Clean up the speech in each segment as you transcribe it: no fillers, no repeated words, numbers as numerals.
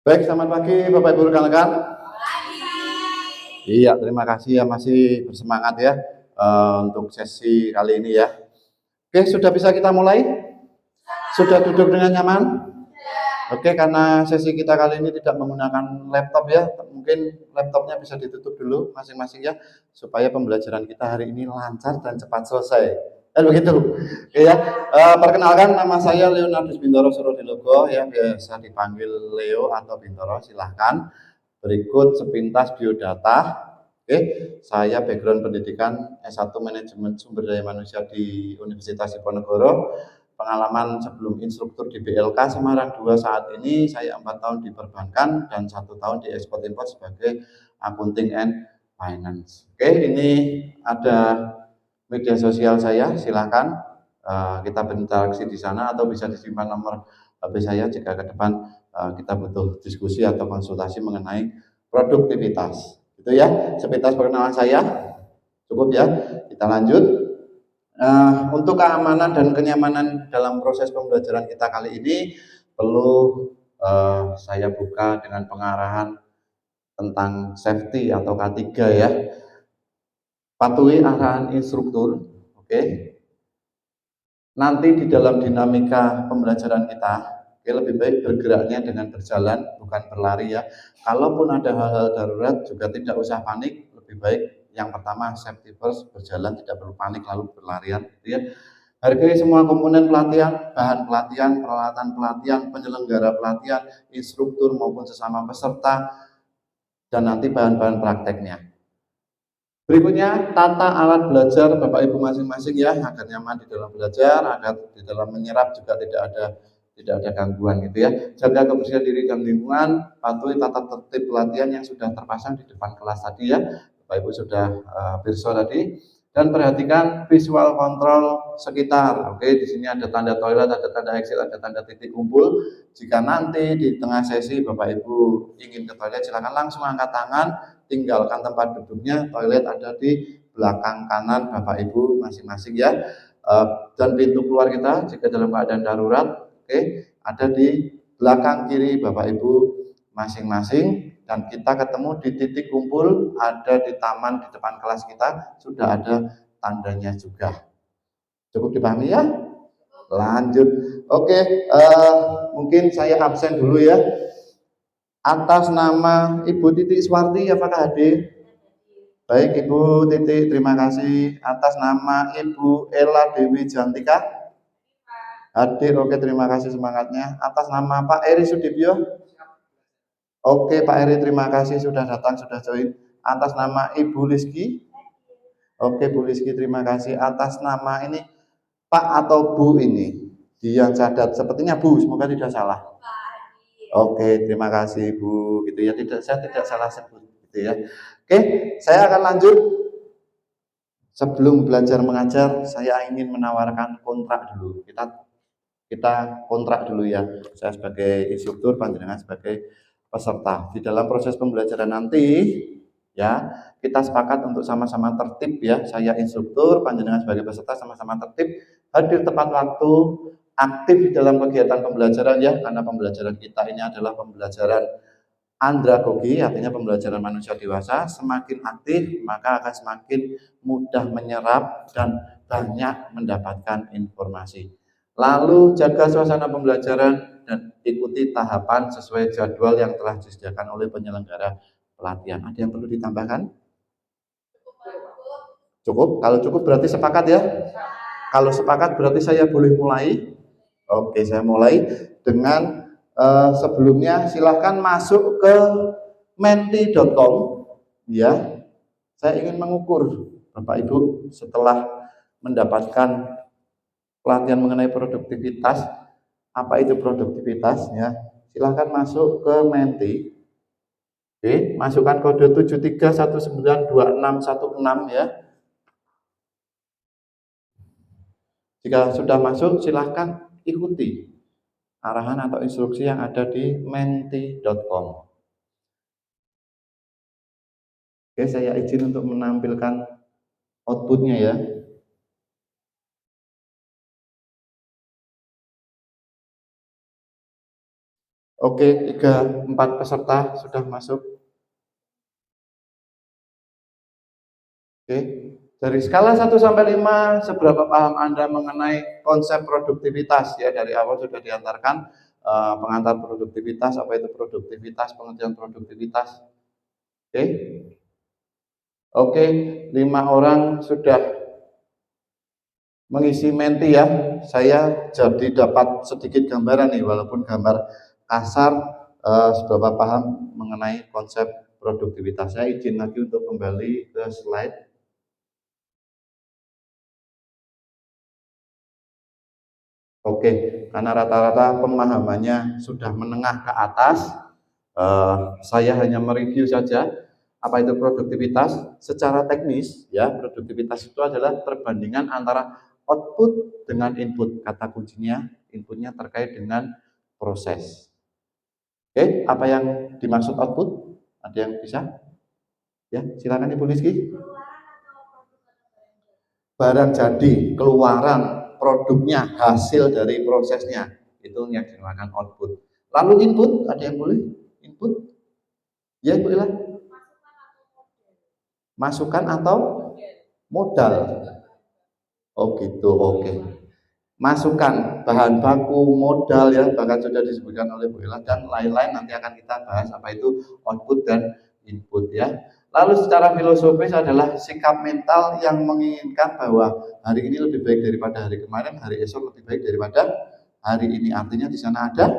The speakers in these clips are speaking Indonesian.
Baik, selamat pagi Bapak Ibu rekan-rekan. Iya, terima kasih ya masih bersemangat ya untuk sesi kali ini ya. Oke, sudah bisa kita mulai? Sudah duduk dengan nyaman? Oke, karena sesi kita kali ini tidak menggunakan laptop ya, mungkin laptopnya bisa ditutup dulu masing-masing ya, supaya pembelajaran kita hari ini lancar dan cepat selesai. Begitu. Oke ya, perkenalkan nama saya Leonardus Bintoro Surodilogo ya, biasa dipanggil Leo atau Bintoro, silahkan. Berikut sepintas biodata. Oke, saya background pendidikan S1 Manajemen Sumber Daya Manusia di Universitas Diponegoro. Pengalaman sebelum instruktur di BLK Semarang 2 saat ini saya 4 tahun di perbankan dan 1 tahun di ekspor impor sebagai accounting and finance. Oke, ini ada media sosial saya, silakan kita berinteraksi di sana atau bisa disimpan nomor HP saya jika ke depan kita butuh diskusi atau konsultasi mengenai produktivitas. Itu ya, sepintas perkenalan saya. Cukup ya, kita lanjut. Untuk keamanan dan kenyamanan dalam proses pembelajaran kita kali ini perlu saya buka dengan pengarahan tentang safety atau K3 ya. Patuhi arahan instruktur, oke. Nanti di dalam dinamika pembelajaran kita, lebih baik bergeraknya dengan berjalan, bukan berlari ya. Kalaupun ada hal-hal darurat juga tidak usah panik, lebih baik yang pertama safety first, berjalan tidak perlu panik lalu berlarian gitu ya. Hargai semua komponen pelatihan, bahan pelatihan, peralatan pelatihan, penyelenggara pelatihan, instruktur maupun sesama peserta, dan nanti bahan-bahan prakteknya. Berikutnya, tata alat belajar Bapak Ibu masing-masing ya, agar nyaman di dalam belajar, agar di dalam menyerap juga tidak ada gangguan gitu ya. Jaga kebersihan diri dan lingkungan, patuhi tata tertib pelatihan yang sudah terpasang di depan kelas tadi ya. Bapak Ibu sudah pirsa tadi, dan perhatikan visual kontrol sekitar. Oke, di sini ada tanda toilet, ada tanda exit, ada tanda titik kumpul. Jika nanti di tengah sesi Bapak Ibu ingin ke toilet, silakan langsung angkat tangan, tinggalkan tempat duduknya. Toilet ada di belakang kanan Bapak Ibu masing-masing ya. Dan pintu keluar kita jika dalam keadaan darurat, oke, ada di belakang kiri Bapak Ibu masing-masing. Dan kita ketemu di titik kumpul, ada di taman di depan kelas kita, sudah ada tandanya juga. Cukup dipahami ya? Lanjut. Oke, mungkin saya absen dulu ya. Atas nama Ibu Titik Swarti apakah hadir? Baik Ibu Titik, terima kasih. Atas nama Ibu Ella Dewi Jantika hadir. Oke, terima kasih semangatnya. Atas nama Pak Eri Sudibyo. Oke Pak Eri, terima kasih sudah datang, sudah join. Atas nama Ibu Rizky. Oke Bu Rizky, terima kasih. Atas nama ini Pak atau Bu ini, yang cadat sepertinya Bu, semoga tidak salah. Oke, terima kasih Bu. Gitu ya, saya tidak salah sebut gitu ya. Oke, saya akan lanjut. Sebelum belajar mengajar, saya ingin menawarkan kontrak dulu. Kita kontrak dulu ya. Saya sebagai instruktur, panjenengan sebagai peserta. Di dalam proses pembelajaran nanti ya, kita sepakat untuk sama-sama tertib ya. Saya instruktur, panjenengan sebagai peserta sama-sama tertib, hadir tepat waktu, aktif di dalam kegiatan pembelajaran ya, karena pembelajaran kita ini adalah pembelajaran andragogi, artinya pembelajaran manusia dewasa. Semakin aktif maka akan semakin mudah menyerap dan banyak mendapatkan informasi. Lalu jaga suasana pembelajaran dan ikuti tahapan sesuai jadwal yang telah disediakan oleh penyelenggara pelatihan. Ada yang perlu ditambahkan? Cukup? Kalau cukup berarti sepakat ya? Kalau sepakat berarti saya boleh mulai. Oke, saya mulai dengan sebelumnya silahkan masuk ke menti.com ya. Saya ingin mengukur Bapak Ibu setelah mendapatkan pelatihan mengenai produktivitas. Apa itu produktivitas ya? Silahkan masuk ke Menti. Oke, masukkan kode 73192616 ya. Jika sudah masuk, silahkan ikuti arahan atau instruksi yang ada di menti.com. Oke, saya izin untuk menampilkan outputnya ya. Oke, 4 peserta sudah masuk. Oke. Dari skala 1 sampai 5, seberapa paham Anda mengenai konsep produktivitas? Ya, dari awal sudah diantarkan pengantar produktivitas, apa itu produktivitas, pengertian produktivitas. Oke. Oke, 5 orang sudah mengisi menti ya. Saya jadi dapat sedikit gambaran nih, walaupun gambar kasar, seberapa paham mengenai konsep produktivitas. Saya izin lagi untuk kembali ke slide. Oke, karena rata-rata pemahamannya sudah menengah ke atas, saya hanya mereview saja apa itu produktivitas secara teknis. Ya, produktivitas itu adalah perbandingan antara output dengan input. Kata kuncinya, inputnya terkait dengan proses. Oke, apa yang dimaksud output? Ada yang bisa? Ya, silakan Ibu Rizky. Barang jadi, keluaran produknya, hasil dari prosesnya, itu yang dinamakan output. Lalu input, ada yang boleh? Input? Ya, Bu Ila. Masukan atau modal? Oh gitu, oke. Masukan, bahan baku, modal ya, bahkan sudah disebutkan oleh Bu Ila dan lain-lain, nanti akan kita bahas apa itu output dan input ya. Lalu secara filosofis adalah sikap mental yang menginginkan bahwa hari ini lebih baik daripada hari kemarin, hari esok lebih baik daripada hari ini. Artinya di sana ada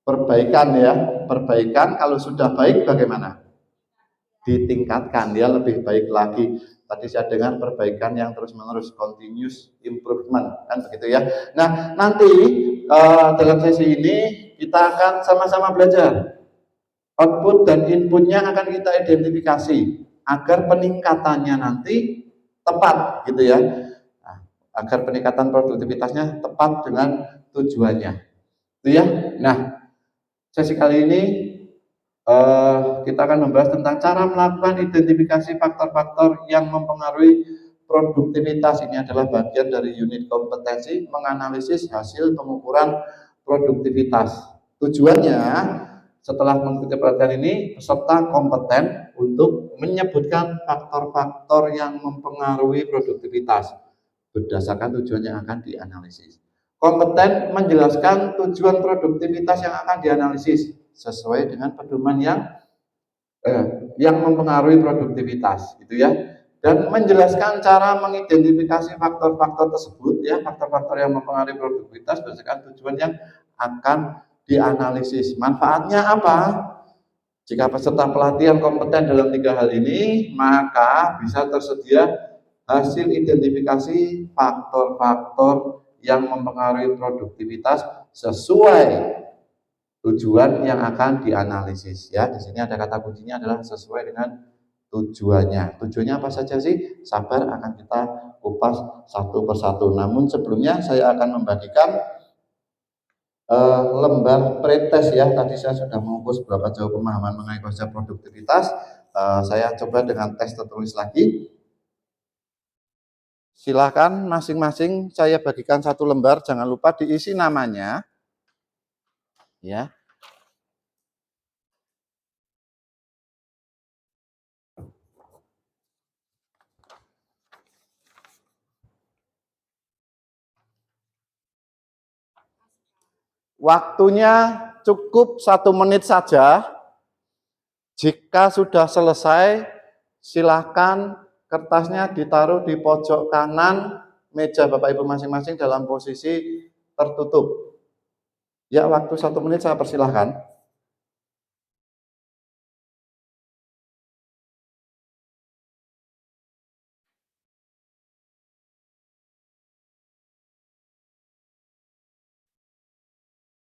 perbaikan ya. Perbaikan kalau sudah baik bagaimana? Ditingkatkan, dia lebih baik lagi. Tadi saya dengar perbaikan yang terus-menerus, continuous improvement, kan begitu ya. Nah, nanti dalam sesi ini kita akan sama-sama belajar. Output dan inputnya akan kita identifikasi agar peningkatannya nanti tepat, gitu ya. Nah, agar peningkatan produktivitasnya tepat dengan tujuannya, itu ya. Nah, sesi kali ini kita akan membahas tentang cara melakukan identifikasi faktor-faktor yang mempengaruhi produktivitas. Ini adalah bagian dari unit kompetensi menganalisis hasil pengukuran produktivitas. Tujuannya, setelah mengikuti pelatihan ini, peserta kompeten untuk menyebutkan faktor-faktor yang mempengaruhi produktivitas berdasarkan tujuan yang akan dianalisis. Kompeten menjelaskan tujuan produktivitas yang akan dianalisis sesuai dengan pedoman yang mempengaruhi produktivitas, gitu ya. Dan menjelaskan cara mengidentifikasi faktor-faktor tersebut, ya, faktor-faktor yang mempengaruhi produktivitas berdasarkan tujuan yang akan dianalisis. Manfaatnya apa? Jika peserta pelatihan kompeten dalam 3 hal ini, maka bisa tersedia hasil identifikasi faktor-faktor yang mempengaruhi produktivitas sesuai tujuan yang akan dianalisis ya. Di sini ada kata kuncinya adalah sesuai dengan tujuannya. Tujuannya apa saja sih? Sabar, akan kita kupas satu persatu. Namun sebelumnya saya akan membagikan lembar pretest ya. Tadi saya sudah mengukur berapa jauh pemahaman mengenai konsep produktivitas. Saya coba dengan tes tertulis lagi. Silakan masing-masing saya bagikan satu lembar. Jangan lupa diisi namanya ya. Waktunya cukup 1 menit saja. Jika sudah selesai, silakan kertasnya ditaruh di pojok kanan meja Bapak Ibu masing-masing dalam posisi tertutup. Ya, waktu 1 menit saya persilahkan.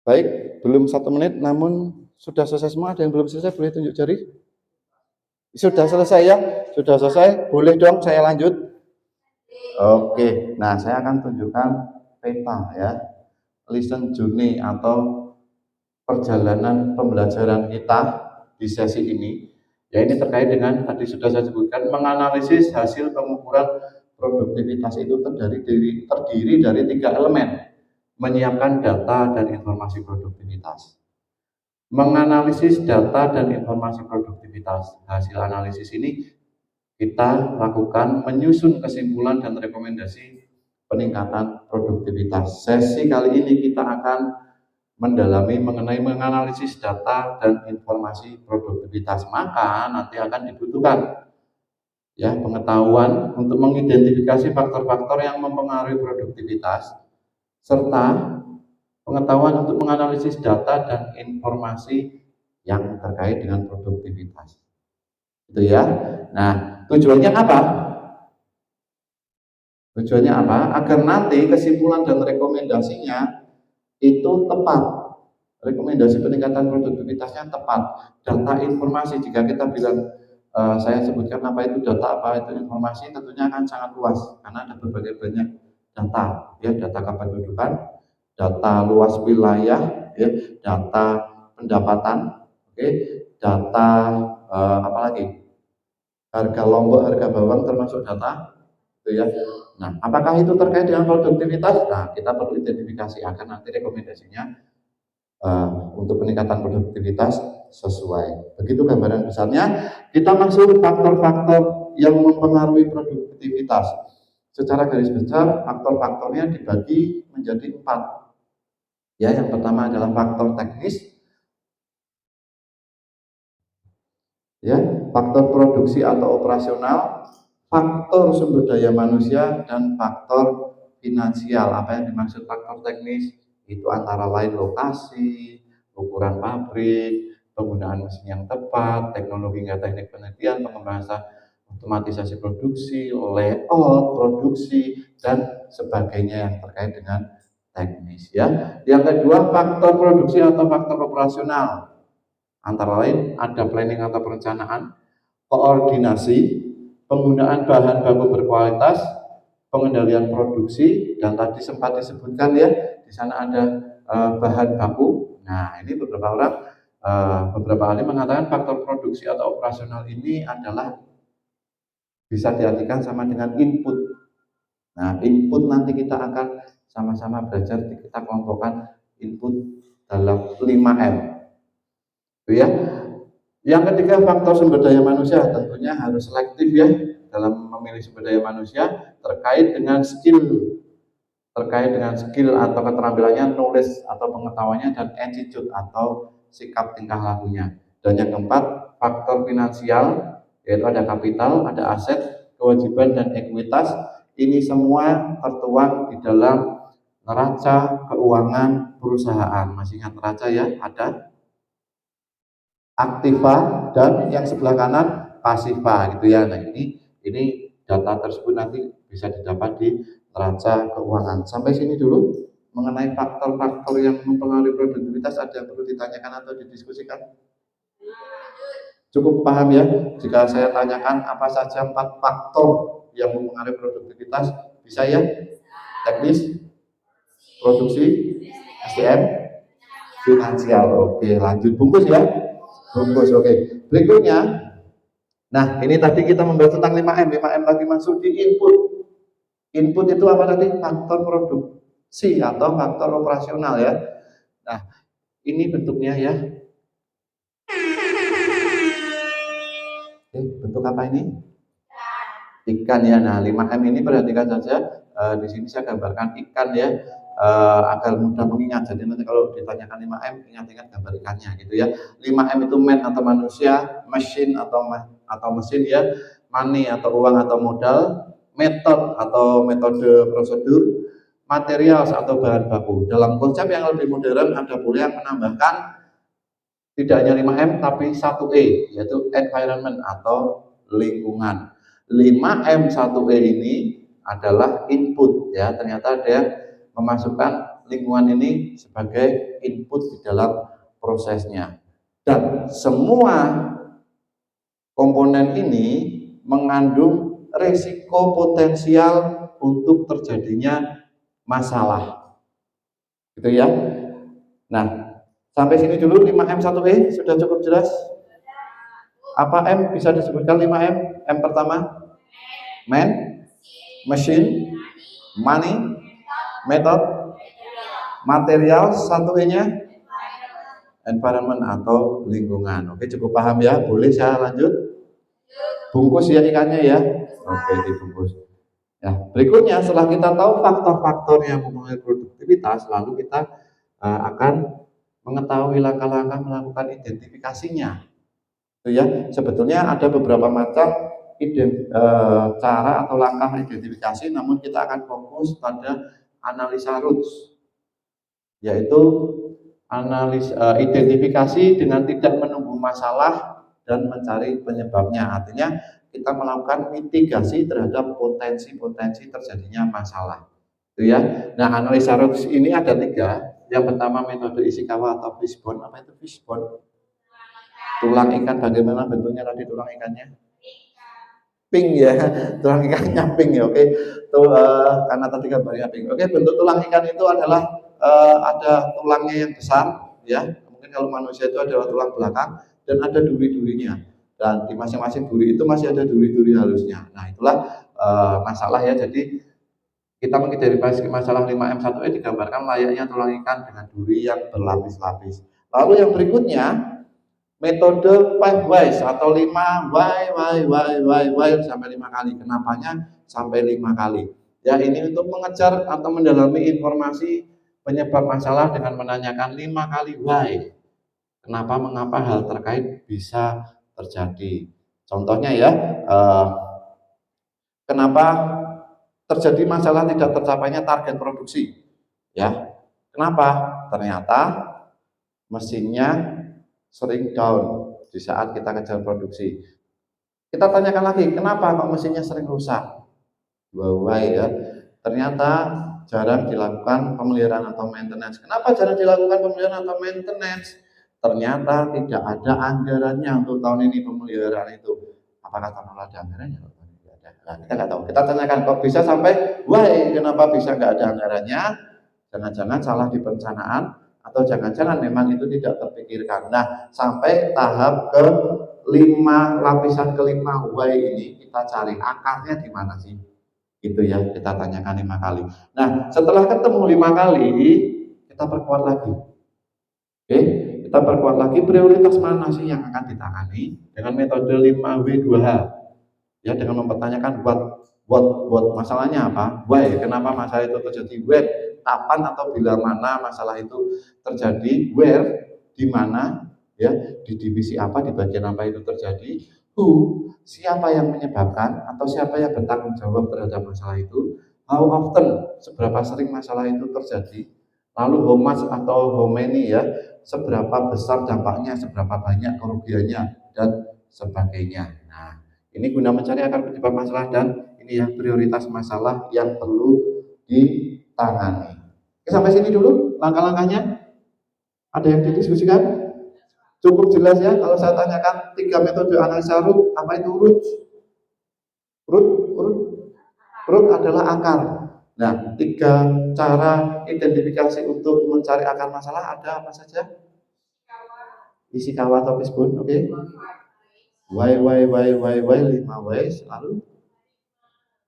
Baik, belum 1 menit, namun sudah selesai semua. Ada yang belum selesai, boleh tunjuk jari. Sudah selesai ya? Sudah selesai, boleh dong saya lanjut. Oke, nah saya akan tunjukkan peta ya, listen journey atau perjalanan pembelajaran kita di sesi ini. Ya, ini terkait dengan tadi sudah saya sebutkan, menganalisis hasil pengukuran produktivitas itu terdiri dari 3 elemen. menyiapkan data dan informasi produktivitas. Menganalisis data dan informasi produktivitas. Hasil analisis ini kita lakukan menyusun kesimpulan dan rekomendasi peningkatan produktivitas. Sesi kali ini kita akan mendalami mengenai menganalisis data dan informasi produktivitas. Maka nanti akan dibutuhkan ya pengetahuan untuk mengidentifikasi faktor-faktor yang mempengaruhi produktivitas serta pengetahuan untuk menganalisis data dan informasi yang terkait dengan produktivitas. Itu ya. Nah, tujuannya apa? Tujuannya apa? Agar nanti kesimpulan dan rekomendasinya itu tepat. Rekomendasi peningkatan produktivitasnya tepat. Data informasi, jika kita bilang saya sebutkan apa itu data, apa itu informasi, tentunya akan sangat luas karena ada berbagai banyak data, ya, data kependudukan, data luas wilayah, ya, data pendapatan, oke, data apa lagi, harga lombok, harga bawang termasuk data, gitu ya. Nah, apakah itu terkait dengan produktivitas? Nah, kita perlu identifikasi agar nanti rekomendasinya untuk peningkatan produktivitas sesuai. Begitu gambaran besarnya. Kita masuk faktor-faktor yang mempengaruhi produktivitas. Secara garis besar, faktor-faktornya dibagi menjadi 4. Ya, yang pertama adalah faktor teknis, ya, faktor produksi atau operasional, faktor sumber daya manusia, dan faktor finansial. Apa yang dimaksud faktor teknis? Itu antara lain lokasi, ukuran pabrik, penggunaan mesin yang tepat, teknologi hingga teknik penelitian, pengembangan otomatisasi produksi, layout produksi, dan sebagainya yang terkait dengan teknis. Ya. Yang kedua, faktor produksi atau faktor operasional. Antara lain ada planning atau perencanaan, koordinasi, penggunaan bahan baku berkualitas, pengendalian produksi, dan tadi sempat disebutkan ya, di sana ada bahan baku. Nah, ini beberapa ahli mengatakan faktor produksi atau operasional ini adalah bisa diartikan sama dengan input. Nah, input nanti kita akan sama-sama belajar, kita kelompokkan input dalam 5M. Itu ya. Yang ketiga, faktor sumber daya manusia, tentunya harus selektif ya dalam memilih sumber daya manusia terkait dengan skill atau keterampilannya, knowledge atau pengetahuannya, dan attitude atau sikap tingkah lakunya. Dan yang keempat, faktor finansial, yaitu ada kapital, ada aset, kewajiban, dan ekuitas. Ini semua tertuang di dalam neraca keuangan perusahaan. Masih ingat neraca ya? Ada aktiva dan yang sebelah kanan pasiva gitu ya. Nah, ini data tersebut nanti bisa didapat di neraca keuangan. Sampai sini dulu mengenai faktor-faktor yang mempengaruhi produktivitas. Ada yang perlu ditanyakan atau didiskusikan? Cukup paham ya? Jika saya tanyakan apa saja 4 faktor yang mempengaruhi produktivitas, bisa ya? Teknis, produksi, SDM, finansial. Oke, lanjut bungkus ya. Bungkus, oke. Berikutnya, nah ini tadi kita membahas tentang 5M. 5M lagi masuk di input. Input itu apa tadi? Faktor produksi atau faktor operasional ya. Nah, ini bentuknya ya. Bentuk apa ini? Ikan ya. Nah, 5M ini perhatikan saja. Di sini saya gambarkan ikan ya, agar mudah mengingat. Jadi nanti kalau ditanyakan 5M, ingat-ingat gambar ikannya gitu ya. 5M itu man atau manusia, machine atau mesin ya, money atau uang atau modal, method atau metode prosedur, materials atau bahan baku. Dalam konsep yang lebih modern ada boleh yang menambahkan tidak hanya 5M tapi 1E, yaitu environment atau lingkungan. 5M 1E ini adalah input ya, ternyata ada yang memasukkan lingkungan ini sebagai input di dalam prosesnya. Dan semua komponen ini mengandung risiko potensial untuk terjadinya masalah. Gitu ya. Nah, sampai sini dulu 5M 1E sudah cukup jelas? Apa M bisa disebutkan 5M? M pertama? Man, machine, money, method, Material, satu E-nya environment atau lingkungan. Oke, cukup paham ya? Boleh saya lanjut? Bungkus ya ikannya ya? Oke, dibungkus. Ya, berikutnya setelah kita tahu faktor-faktor yang mempengaruhi produktivitas, lalu kita akan mengetahui langkah-langkah melakukan identifikasinya. Itu ya, sebetulnya ada beberapa macam cara atau langkah identifikasi, namun kita akan fokus pada analisa roots, yaitu identifikasi dengan tidak menunggu masalah dan mencari penyebabnya. Artinya kita melakukan mitigasi terhadap potensi-potensi terjadinya masalah. Itu ya. Nah, analisa roots ini ada 3. Yang pertama metode Ishikawa atau fishbone. Apa itu fishbone? Tulang ikan, bagaimana bentuknya tadi tulang ikannya? Pink ya, tulang ikannya pink ya. Oke. Tuh karena tadi gambarnya pink. Oke, bentuk tulang ikan itu adalah ada tulangnya yang besar ya. Mungkin kalau manusia itu adalah tulang belakang dan ada duri-durinya. Dan di masing-masing duri itu masih ada duri-duri halusnya. Nah, itulah masalah ya. Jadi kita mengidentifikasi masalah 5M1E digambarkan layaknya tulang ikan dengan duri yang berlapis-lapis. Lalu yang berikutnya metode 5 whys atau 5 why sampai 5 kali. Kenapanya sampai 5 kali? Ya, ini untuk mengejar atau mendalami informasi penyebab masalah dengan menanyakan 5 kali why. Kenapa, mengapa hal terkait bisa terjadi. Contohnya ya, kenapa terjadi masalah tidak tercapainya target produksi? Ya, kenapa? Ternyata mesinnya sering down di saat kita kejar produksi. Kita tanyakan lagi, kenapa kok mesinnya sering rusak? Why ya? Ternyata jarang dilakukan pemeliharaan atau maintenance. Kenapa jarang dilakukan pemeliharaan atau maintenance? Ternyata tidak ada anggarannya untuk tahun ini pemeliharaan itu. Apakah tahun lalu ada anggarannya? Nah, kita nggak tahu. Kita tanyakan kok bisa sampai why? Kenapa bisa nggak ada anggarannya? Jangan-jangan salah di perencanaan atau jangan-jangan memang itu tidak terpikirkan. Nah, sampai tahap lapisan kelima why ini kita cari akarnya di mana sih? Itu ya, kita tanyakan 5 kali. Nah, setelah ketemu 5 kali, kita perkuat lagi. Oke, kita perkuat lagi prioritas mana sih yang akan ditangani dengan metode 5W2H. Ya, dengan mempertanyakan what masalahnya apa? Why? Kenapa masalah itu terjadi? When? Kapan atau bila mana masalah itu terjadi? Where? Di mana? Ya, di divisi apa, di bagian apa itu terjadi? Who? Siapa yang menyebabkan atau siapa yang bertanggung jawab terhadap masalah itu? How often? Seberapa sering masalah itu terjadi? Lalu how much atau how many ya? Seberapa besar dampaknya, seberapa banyak kerugiannya dan sebagainya. Nah, ini guna mencari akar penyebab masalah dan ini ya prioritas masalah yang perlu ditangani. Oke, sampai sini dulu langkah-langkahnya. Ada yang didiskusikan? Cukup jelas ya kalau saya tanyakan 3 metode analisa root, apa itu root? Root adalah akar. Nah, 3 cara identifikasi untuk mencari akar masalah ada apa saja? Ishikawa atau fishbone, oke. Why 5 ways, lalu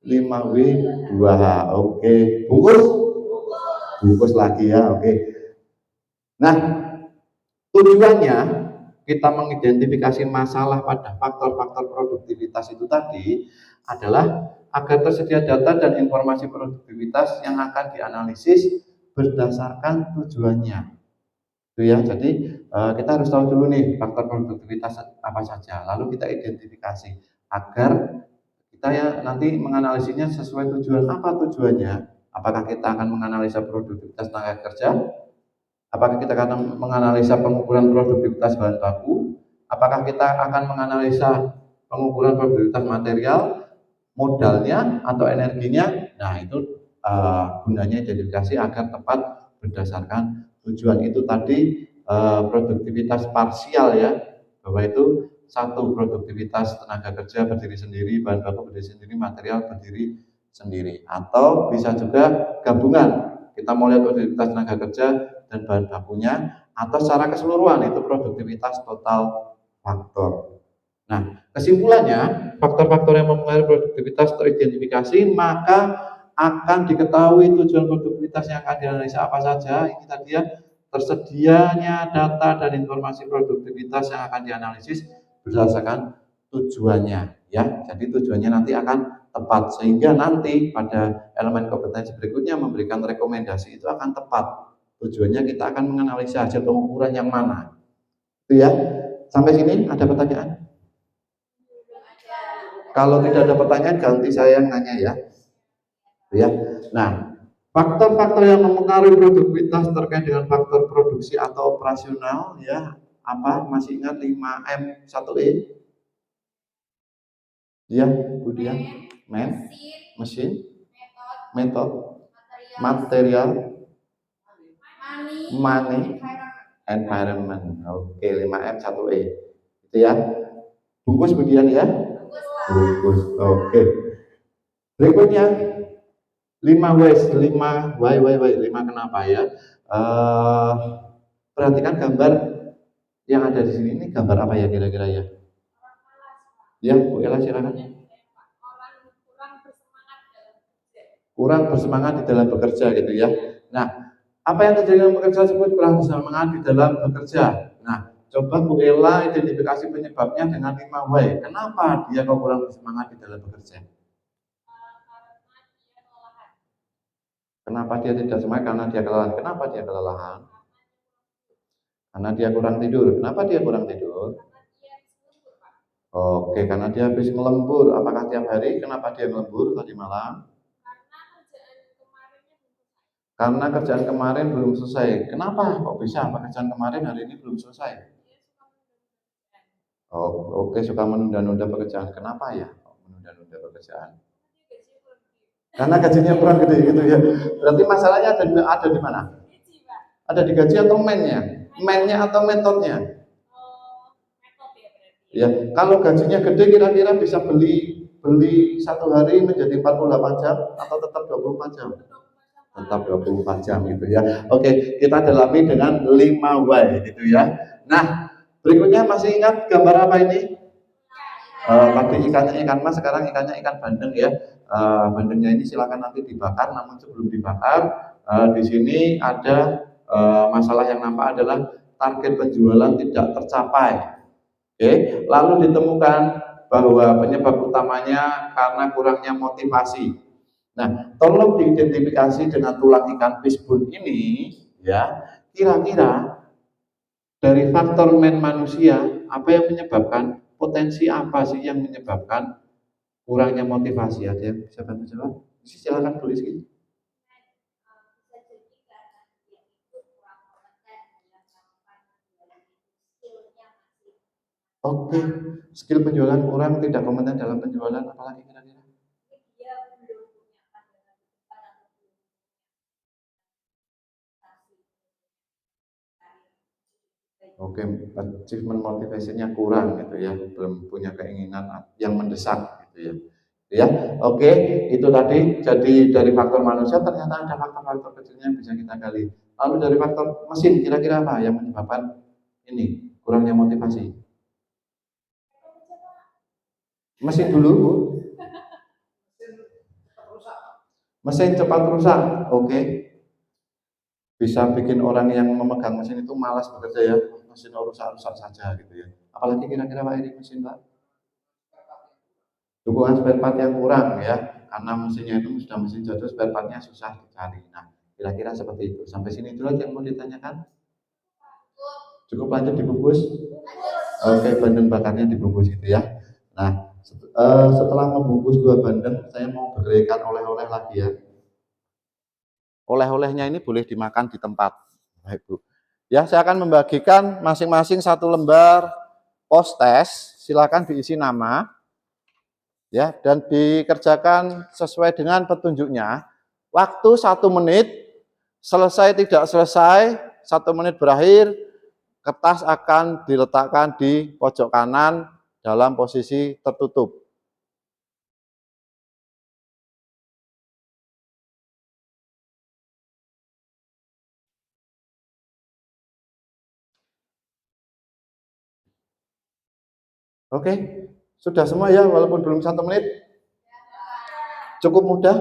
5W2H, oke. Bungkus lagi ya, oke. Nah, tujuannya kita mengidentifikasi masalah pada faktor-faktor produktivitas itu tadi adalah agar tersedia data dan informasi produktivitas yang akan dianalisis berdasarkan tujuannya. Itu ya, jadi kita harus tahu dulu nih faktor produktivitas apa saja, lalu kita identifikasi agar kita ya nanti menganalisisnya sesuai tujuan. Apa tujuannya? Apakah kita akan menganalisa produktivitas tenaga kerja? Apakah kita akan menganalisa pengukuran produktivitas bahan baku? Apakah kita akan menganalisa pengukuran produktivitas material, modalnya atau energinya? Nah, itu gunanya identifikasi agar tepat berdasarkan tujuan itu tadi. Produktivitas parsial ya, bahwa itu satu, produktivitas tenaga kerja berdiri sendiri, bahan baku berdiri sendiri, material berdiri sendiri, atau bisa juga gabungan. Kita mau lihat produktivitas tenaga kerja dan bahan bakunya, atau secara keseluruhan itu produktivitas total faktor. Nah, kesimpulannya faktor-faktor yang mempengaruhi produktivitas teridentifikasi, maka akan diketahui tujuan produktivitas yang akan dianalisa apa saja. Ini tadi ya, tersedianya data dan informasi produktivitas yang akan dianalisis berdasarkan tujuannya ya. Jadi tujuannya nanti akan tepat sehingga nanti pada elemen kompetensi berikutnya memberikan rekomendasi itu akan tepat. Tujuannya kita akan menganalisa hasil pengukuran yang mana. Itu ya. Sampai sini ada pertanyaan? Kalau tidak ada pertanyaan ganti saya yang nanya ya. Ya. Nah, faktor-faktor yang mempengaruhi produktivitas terkait dengan faktor produksi atau operasional ya, apa? Masih ingat 5M 1E? Ya, kemudian mesin, metode, material, money, environment. Oke, 5M 1E. Itu ya. Bungkus kemudian ya. Bungkus. Oke. Berikutnya 5 kenapa ya? Perhatikan gambar yang ada di sini. Ini gambar apa ya kira-kira ya? Ya, Bu Ella silakan. Kurang bersemangat di dalam bekerja gitu ya. Nah, apa yang terjadi dalam bekerja tersebut kurang bersemangat di dalam bekerja. Nah, coba Bu Ella identifikasi penyebabnya dengan 5W. Kenapa dia kok kurang bersemangat di dalam bekerja? Kenapa dia tidak semangat? Karena dia kelelahan. Kenapa dia kelelahan? Karena dia kurang tidur. Kenapa dia kurang tidur? Oke, karena dia habis ngelembur. Apakah tiap hari? Kenapa dia ngelembur tadi malam? Karena kerjaan kemarin belum selesai. Kenapa? Kok bisa? Pekerjaan kemarin hari ini belum selesai? Oh, oke, suka menunda-nunda pekerjaan. Kenapa ya? Menunda-nunda pekerjaan. Karena gajinya kurang gede gitu ya. Berarti masalahnya ada di mana? Ada di gaji atau mainnya? Mainnya atau metodenya? Ya, kalau gajinya gede kira-kira bisa beli satu hari menjadi 48 jam atau tetap 24 jam? Tetap 24 jam gitu ya. Oke, kita dalami dengan 5Y gitu ya. Nah, berikutnya masih ingat gambar apa ini? Tadi ikannya ikan mas, sekarang ikannya ikan bandeng ya. Bandengnya ini silakan nanti dibakar, namun sebelum dibakar, di sini ada masalah yang nampak adalah target penjualan tidak tercapai. Oke, lalu ditemukan bahwa penyebab utamanya karena kurangnya motivasi. Nah, tolong diidentifikasi dengan tulang ikan fishbone ini, ya. Kira-kira dari faktor manusia, apa yang menyebabkan potensi apa sih yang menyebabkan kurangnya motivasi? Ada yang bisa bantu jawab? Silakan tulis gitu. Oke, skill penjualan kurang, tidak kompeten dalam penjualan, apalagi kira-kira? Oke, achievement motivasinya kurang gitu ya, belum punya keinginan yang mendesak gitu ya. Ya, oke, itu tadi jadi dari faktor manusia ternyata ada faktor-faktor kecilnya yang bisa kita gali. Lalu dari faktor mesin kira-kira apa yang menyebabkan ini kurangnya motivasi? Mesin dulu, Bu. Mesin cepat rusak, oke. Bisa bikin orang yang memegang mesin itu malas bekerja ya, mesin rusak-rusak saja gitu ya. Apalagi kira-kira Pak ini mesin Pak? Dukungan spare part yang kurang ya, karena mesinnya itu sudah mesin jadul, spare partnya susah dicari. Nah, kira-kira seperti itu. Sampai sini dulu yang mau ditanyakan? Cukup lanjut dibungkus? Oke, bandeng bakarnya dibungkus itu ya. Nah, setelah membungkus dua bandeng, saya mau berikan oleh-oleh lagi ya. Oleh-olehnya ini boleh dimakan di tempat, Baik Bu. Ya, saya akan membagikan masing-masing satu lembar post test. Silakan diisi nama, ya, dan dikerjakan sesuai dengan petunjuknya. Waktu 1 menit, selesai tidak selesai, 1 menit berakhir, kertas akan diletakkan di pojok kanan dalam posisi tertutup. Oke, sudah semua ya, walaupun belum 1 menit. Cukup mudah?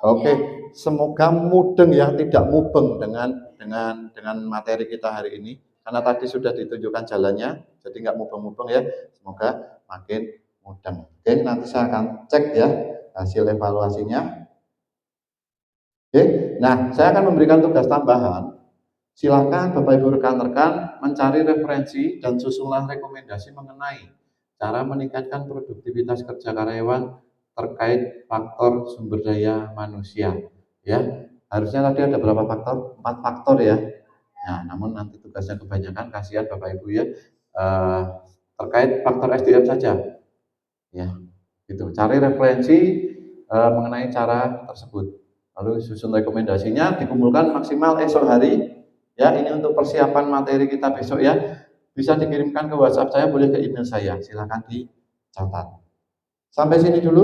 Oke, semoga mudeng ya, tidak mubeng dengan materi kita hari ini. Karena tadi sudah ditunjukkan jalannya, jadi nggak mubeng-mubeng ya. Semoga makin mudeng. Oke, nanti saya akan cek ya hasil evaluasinya. Oke, nah saya akan memberikan tugas tambahan. Silakan Bapak Ibu rekan-rekan mencari referensi dan susunan rekomendasi mengenai cara meningkatkan produktivitas kerja karyawan terkait faktor sumber daya manusia. Ya, harusnya tadi ada berapa faktor? 4 faktor ya. Nah, namun nanti tugasnya kebanyakan, kasihan Bapak Ibu ya. Terkait faktor SDM saja. Ya, gitu. Cari referensi mengenai cara tersebut. Lalu susun rekomendasinya, dikumpulkan maksimal esok hari. Ya, ini untuk persiapan materi kita besok ya. Bisa dikirimkan ke WhatsApp saya, boleh ke email saya. Silakan dicatat. Sampai sini dulu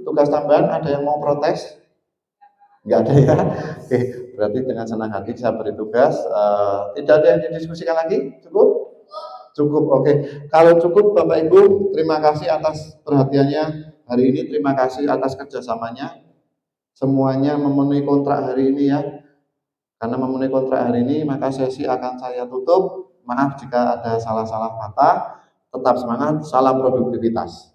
tugas tambahan. Ada yang mau protes? Enggak ada ya. Oke, berarti dengan senang hati saya beri tugas. Tidak ada yang didiskusikan lagi? Cukup? Cukup, oke. Kalau cukup Bapak Ibu, terima kasih atas perhatiannya hari ini. Terima kasih atas kerjasamanya. Semuanya memenuhi kontrak hari ini ya. Karena memenuhi kontrak hari ini, maka sesi akan saya tutup. Maaf jika ada salah-salah kata. Tetap semangat, salam produktivitas.